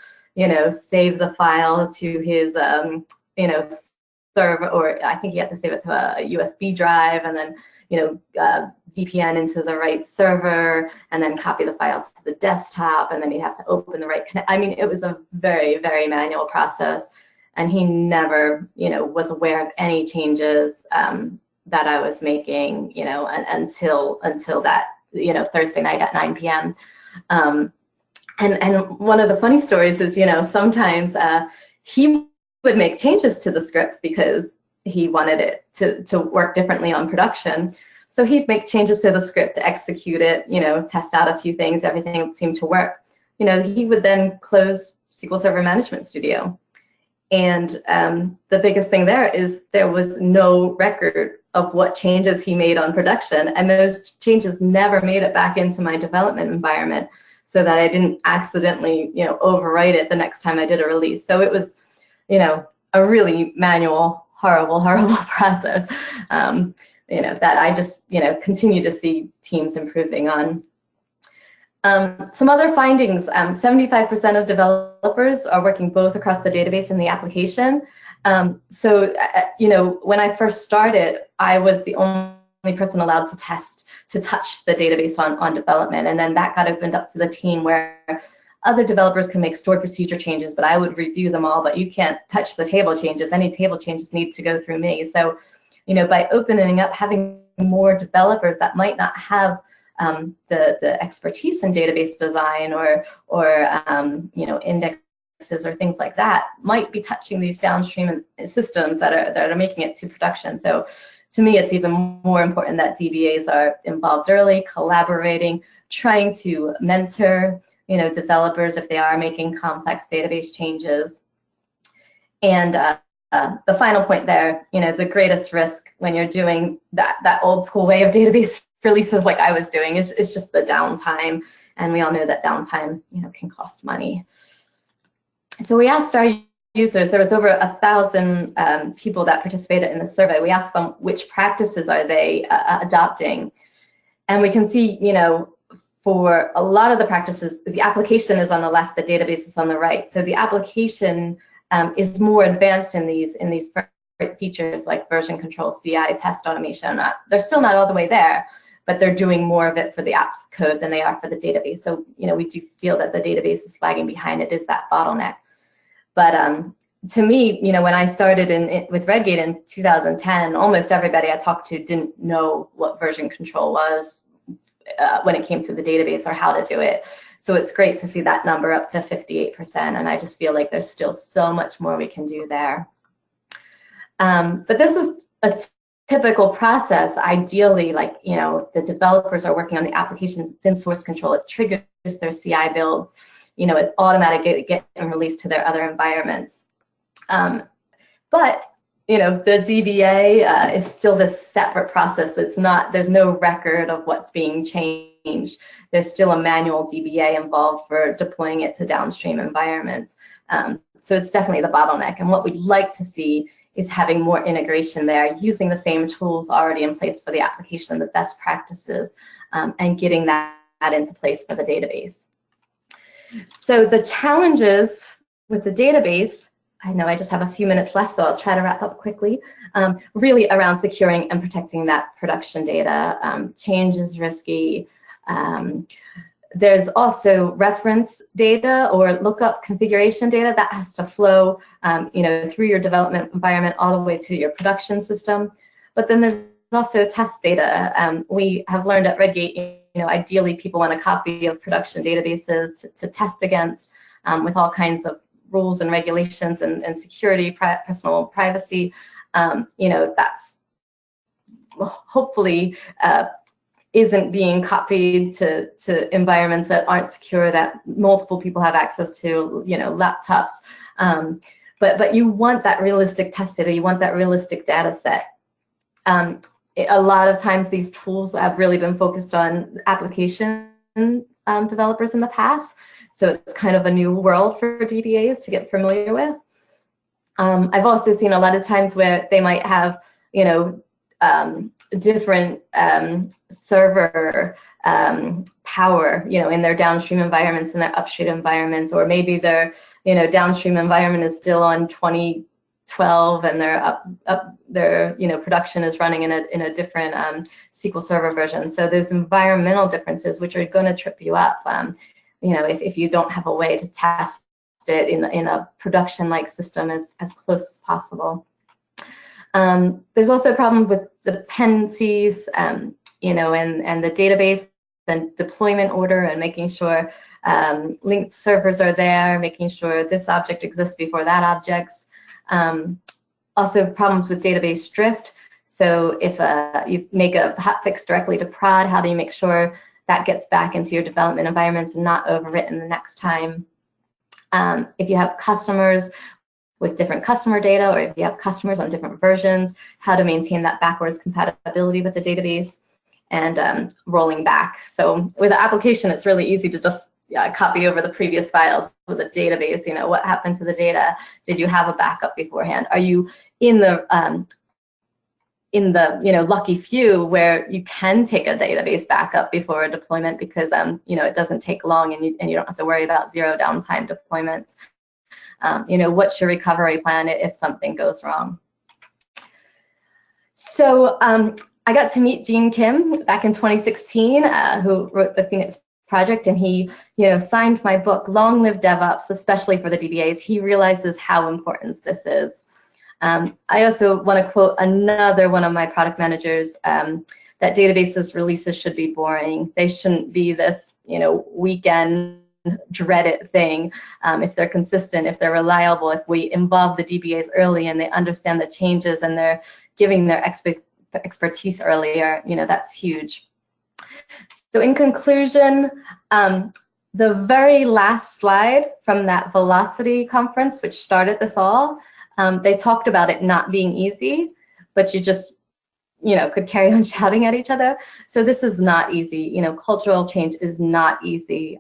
save the file to his, server, or I think he had to save it to a USB drive, and then, VPN into the right server, and then copy the file to the desktop, and then you'd have to open the right connect. I mean, it was a very, very manual process, and he never, was aware of any changes that I was making, until that, Thursday night at 9 p.m. And one of the funny stories is, sometimes he would make changes to the script because he wanted it to work differently on production. So he'd make changes to the script to execute it, test out a few things, everything seemed to work. He would then close SQL Server Management Studio. And the biggest thing there is there was no record of what changes he made on production, and those changes never made it back into my development environment, so that I didn't accidentally, overwrite it the next time I did a release. So it was, a really manual, horrible process, that I just, continue to see teams improving on. Some other findings, 75% of developers are working both across the database and the application. So, when I first started, I was the only person allowed to touch the database on development. And then that got opened up to the team where other developers can make stored procedure changes, but I would review them all, but you can't touch the table changes. Any table changes need to go through me. So, by opening up, having more developers that might not have the expertise in database design or indexes or things like that, might be touching these downstream systems that are making it to production. So to me, it's even more important that DBAs are involved early, collaborating, trying to mentor developers if they are making complex database changes. And the final point there, the greatest risk when you're doing that old school way of database releases like I was doing is just the downtime, and we all know that downtime can cost money. So we asked our users, there was over 1,000 people that participated in the survey. We asked them which practices are they adopting, and we can see for a lot of the practices, the application is on the left, the database is on the right. So the application is more advanced in these features like version control, CI, test automation. They're still not all the way there, but they're doing more of it for the apps code than they are for the database. So, we do feel that the database is lagging behind. It is that bottleneck. But to me, when I started with Redgate in 2010, almost everybody I talked to didn't know what version control was when it came to the database or how to do it. So it's great to see that number up to 58%, and I just feel like there's still so much more we can do there. But this is a typical process. Ideally, the developers are working on the applications, it's in source control, it triggers their CI builds, it's automatic getting released to their other environments. But the DBA is still this separate process. There's no record of what's being changed. There's still a manual DBA involved for deploying it to downstream environments. So it's definitely the bottleneck. And what we'd like to see is having more integration there, using the same tools already in place for the application, the best practices, and getting that into place for the database. So the challenges with the database, I know I just have a few minutes left, so I'll try to wrap up quickly, really around securing and protecting that production data. Change is risky. There's also reference data or lookup configuration data that has to flow through your development environment all the way to your production system. But then there's also test data. We have learned at Redgate, ideally people want a copy of production databases to test against with all kinds of rules and regulations and security, personal privacy. That's hopefully isn't being copied to environments that aren't secure, that multiple people have access to, laptops. But you want that realistic test data, you want that realistic data set. A lot of times these tools have really been focused on application developers in the past, so it's kind of a new world for DBAs to get familiar with. I've also seen a lot of times where they might have, different server power, in their downstream environments and their upstream environments, or maybe their, downstream environment is still on 2012 and their production is running in a different SQL Server version. So there's environmental differences which are going to trip you up, if you don't have a way to test it in a production-like system as close as possible. There's also a problem with dependencies, you know, and the database and deployment order and making sure linked servers are there, making sure this object exists before that object. Also problems with database drift. So if you make a hotfix directly to prod, how do you make sure that gets back into your development environments and not overwritten the next time? If you have customers with different customer data, or if you have customers on different versions, how to maintain that backwards compatibility with the database, and rolling back. So with the application, it's really easy to just copy over the previous files. With a database, you know, what happened to the data? Did you have a backup beforehand? Are you in the you know, lucky few where you can take a database backup before a deployment because you know, it doesn't take long and you don't have to worry about zero downtime deployments. You know, what's your recovery plan if something goes wrong? So I got to meet Gene Kim back in 2016, who wrote the Phoenix Project, and he, you know, signed my book, Long Live DevOps, especially for the DBAs. He realizes how important this is. I also want to quote another one of my product managers, that databases releases should be boring. They shouldn't be this, you know, weekend dreaded thing. If they're consistent, if they're reliable, if we involve the DBAs early and they understand the changes and they're giving their expertise earlier, you know, that's huge. So in conclusion, the very last slide from that Velocity conference, which started this all, they talked about it not being easy, but you just, you know, could carry on shouting at each other. So this is not easy. You know, cultural change is not easy.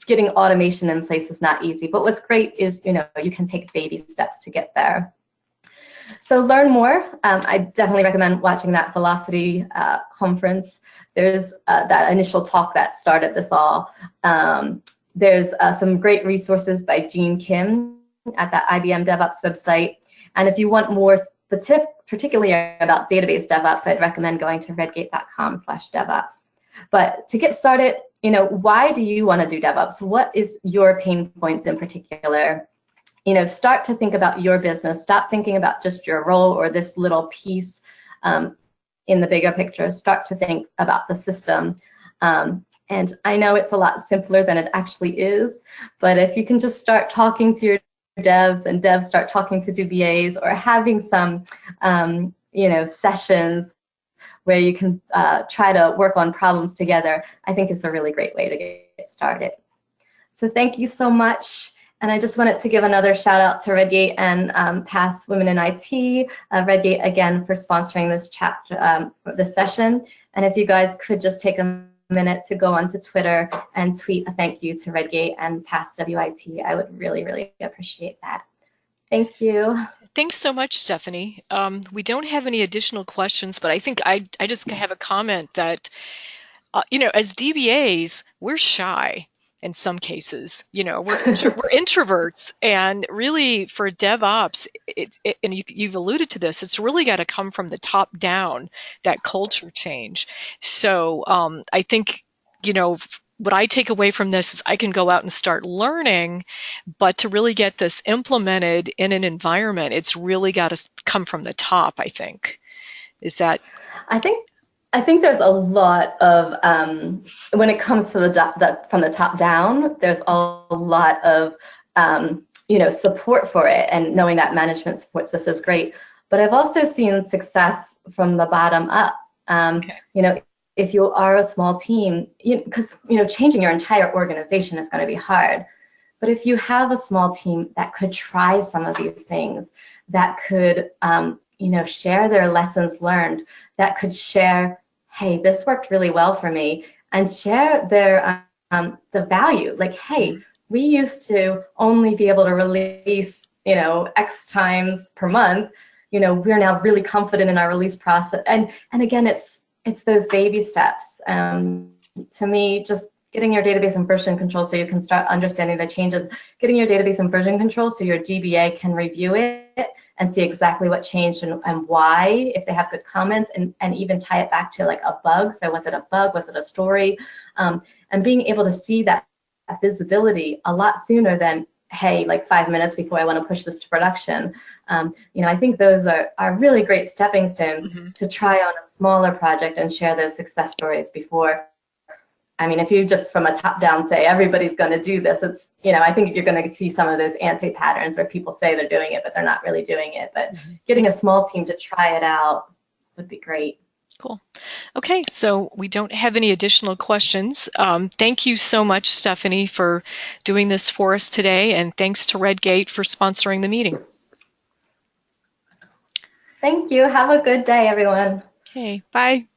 Getting automation in place is not easy. But what's great is, you know, you can take baby steps to get there. So learn more. I definitely recommend watching that Velocity conference. There's that initial talk that started this all. There's some great resources by Gene Kim at that IBM DevOps website. And if you want more particularly about database DevOps, I'd recommend going to redgate.com/DevOps. But to get started, you know, why do you want to do DevOps? What is your pain points in particular? You know, start to think about your business. Stop thinking about just your role or this little piece in the bigger picture. Start to think about the system. And I know it's a lot simpler than it actually is, but if you can just start talking to your devs and devs start talking to DBAs, or having some, you know, sessions where you can try to work on problems together, I think is a really great way to get started. So thank you so much. And I just wanted to give another shout out to Redgate and past Women in IT. Redgate, again, for sponsoring this chapter, this session. And if you guys could just take a minute to go onto Twitter and tweet a thank you to Redgate and past WIT, I would really, really appreciate that. Thank you. Thanks so much, Stephanie. We don't have any additional questions, but I think I just have a comment that, you know, as DBAs, we're shy. In some cases, you know, we're introverts, and really for DevOps, and you've alluded to this, it's really got to come from the top down, that culture change. So I think, you know, what I take away from this is I can go out and start learning, but to really get this implemented in an environment, it's really got to come from the top, I think. Is that? I think there's a lot of, when it comes to from the top down, there's a lot of, you know, support for it, and knowing that management supports this is great. But I've also seen success from the bottom up. Okay. You know, if you are a small team, because, you know, changing your entire organization is going to be hard. But if you have a small team that could try some of these things, that could, you know, share their lessons learned, that could share, hey, this worked really well for me, and share their the value. Like, hey, we used to only be able to release, you know, X times per month. You know, we're now really confident in our release process. And again, it's those baby steps. To me, just getting your database in version control so you can start understanding the changes, getting your database in version control so your DBA can review it and see exactly what changed and why, if they have good comments, and even tie it back to like a bug. So was it a bug? Was it a story? And being able to see that visibility a lot sooner than, hey, like 5 minutes before I want to push this to production. I think those are really great stepping stones to try on a smaller project and share those success stories before. I mean, if you just from a top down say everybody's going to do this, it's, I think you're going to see some of those anti-patterns where people say they're doing it, but they're not really doing it. But getting a small team to try it out would be great. Cool. Okay, so we don't have any additional questions. Thank you so much, Stephanie, for doing this for us today, and thanks to Redgate for sponsoring the meeting. Thank you. Have a good day, everyone. Okay, bye.